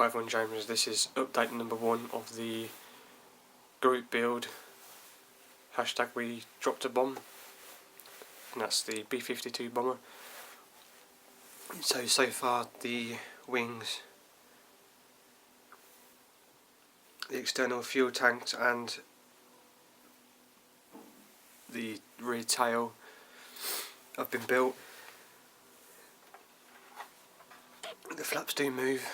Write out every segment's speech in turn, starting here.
Hi everyone, James. This is update number 1 of the group build hashtag we dropped a bomb, and that's the B-52 bomber. So far the wings, the external fuel tanks and the rear tail have been built. The flaps do move.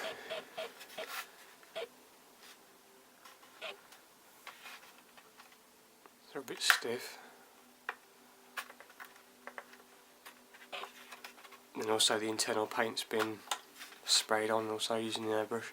They're a bit stiff. And also the internal paint's been sprayed on, also using the airbrush.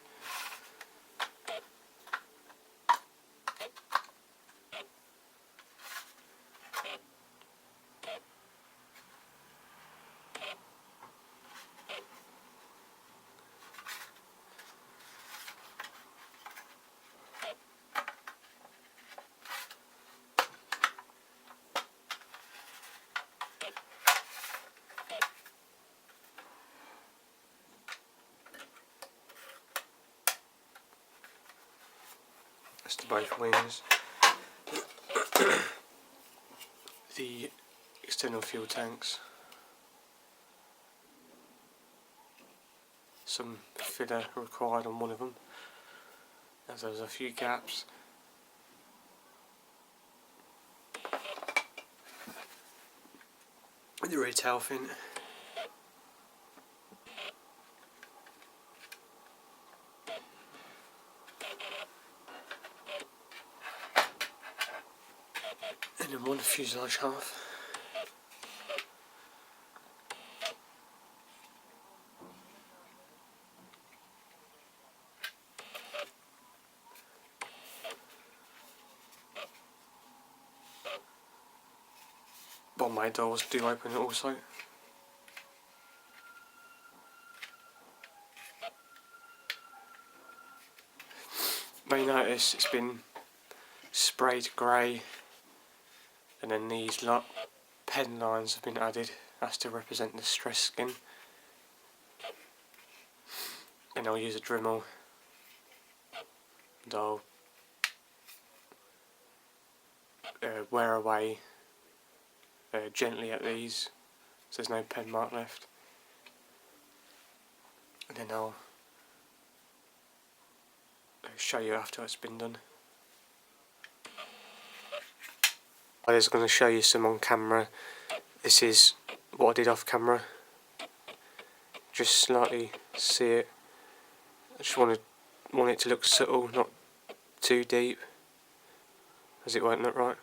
That's to both wings. The external fuel tanks. Some filler required on one of them, as there's a few gaps. The rear tail fin. And then one fuselage half. Bomb bay doors do open also. May notice it's been sprayed grey, and then these pen lines have been added. That's to represent the stress skin. And I'll use a Dremel and I'll wear away gently at these so there's no pen mark left, and then I'll show you after it's been done. I was going to show you some on camera. This is what I did off camera. Just slightly see it. I just want it to look subtle, not too deep, as it won't look right.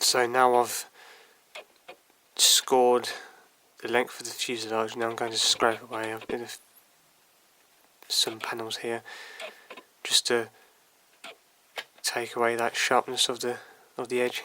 So now I've scored the length of the fuselage. Now I'm going to scrape away some panels here, just to take away that sharpness of the edge.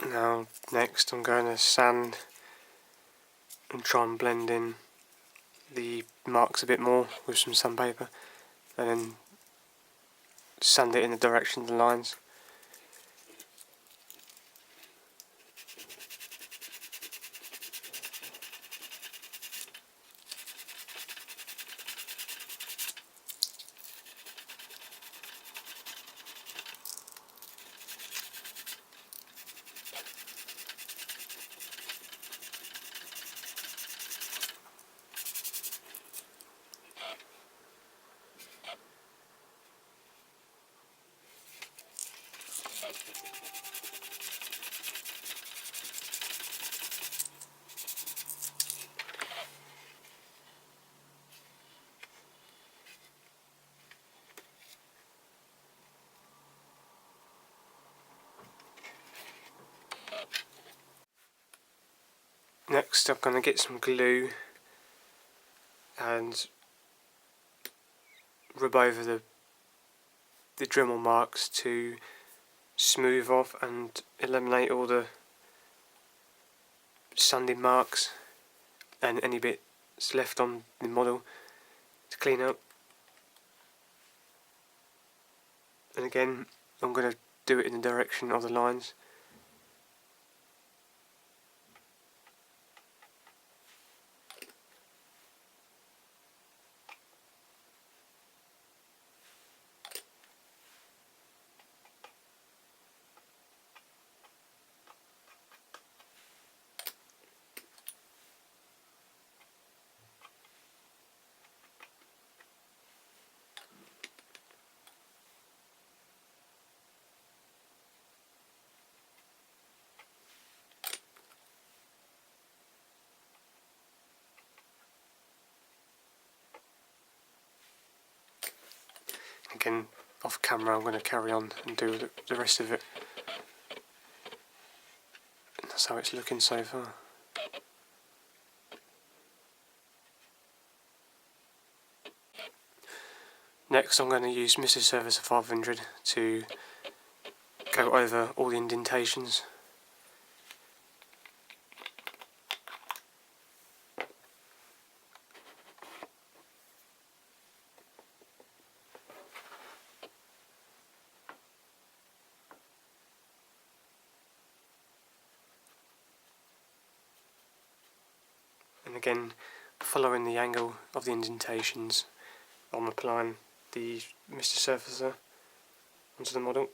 Now next I'm going to sand and try and blend in the marks a bit more with some sandpaper, and then sand it in the direction of the lines. Next I'm going to get some glue and rub over the Dremel marks to smooth off and eliminate all the sanding marks and any bits left on the model to clean up. And again, I'm going to do it in the direction of the lines. Again, off camera I'm going to carry on and do the rest of it. And that's how it's looking so far. Next I'm going to use Mr. Surfacer 500 to go over all the indentations. And again, following the angle of the indentations, I'm applying the Mr. Surfacer onto the model.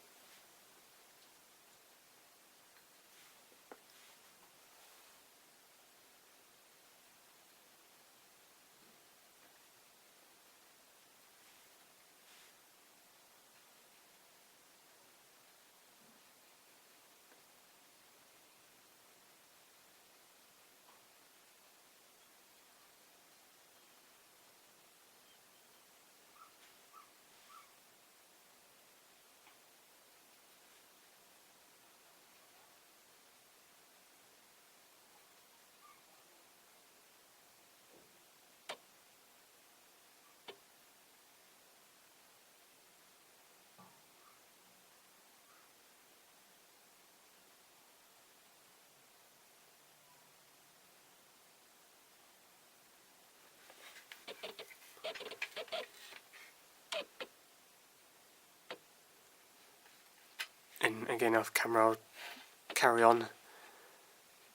And again off camera I'll carry on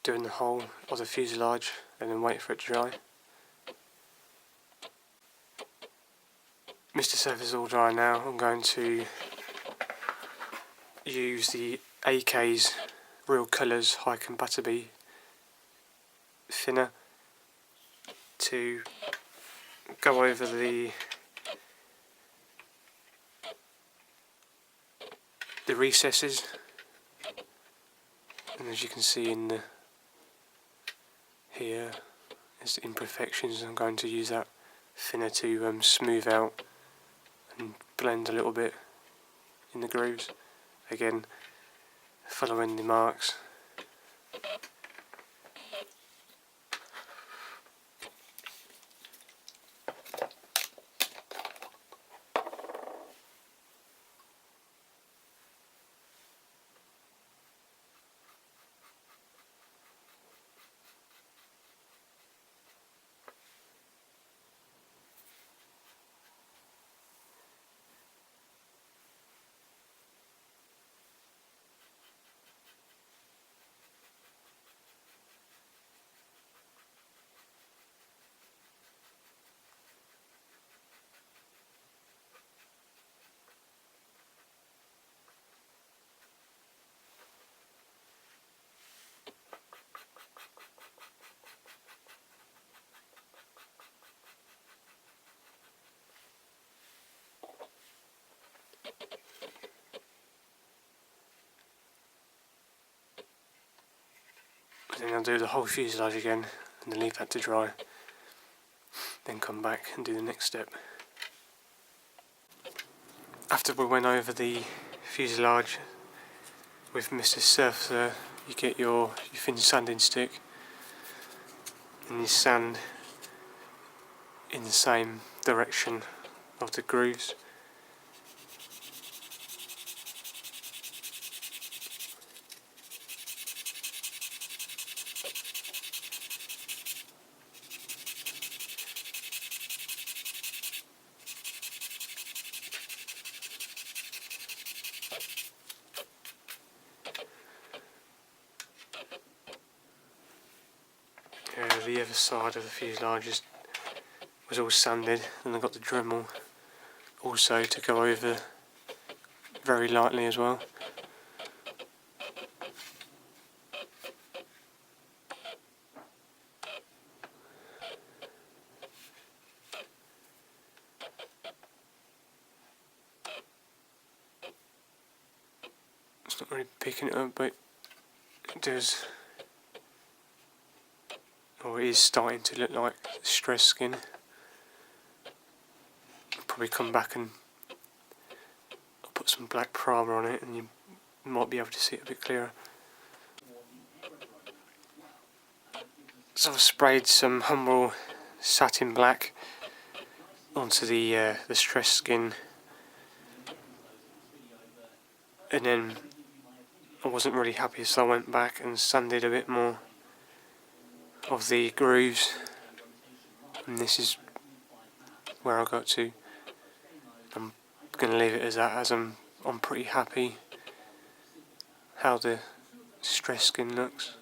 doing the whole of the fuselage and then wait for it to dry. Mr. Surface is all dry now. I'm going to use the AK's Real Colours High Compatibility thinner to go over the recesses, and as you can see in the here is the imperfections. I'm going to use that thinner to smooth out and blend a little bit in the grooves, again following the marks. Then I'll do the whole fuselage again and then leave that to dry, then come back and do the next step. After we went over the fuselage with Mr. Surfacer, you get your thin sanding stick and you sand in the same direction of the grooves. The other side of the fuselage was all sanded, and I got the Dremel also to go over very lightly as well. It's not really picking it up, but it does, or it is starting to look like stress skin. I'll probably come back and I'll put some black primer on it and you might be able to see it a bit clearer. So I've sprayed some Humbrol satin black onto the stress skin, and then I wasn't really happy, so I went back and sanded a bit more of the grooves, and this is where I got to. I'm going to leave it as that, as I'm pretty happy how the stress skin looks.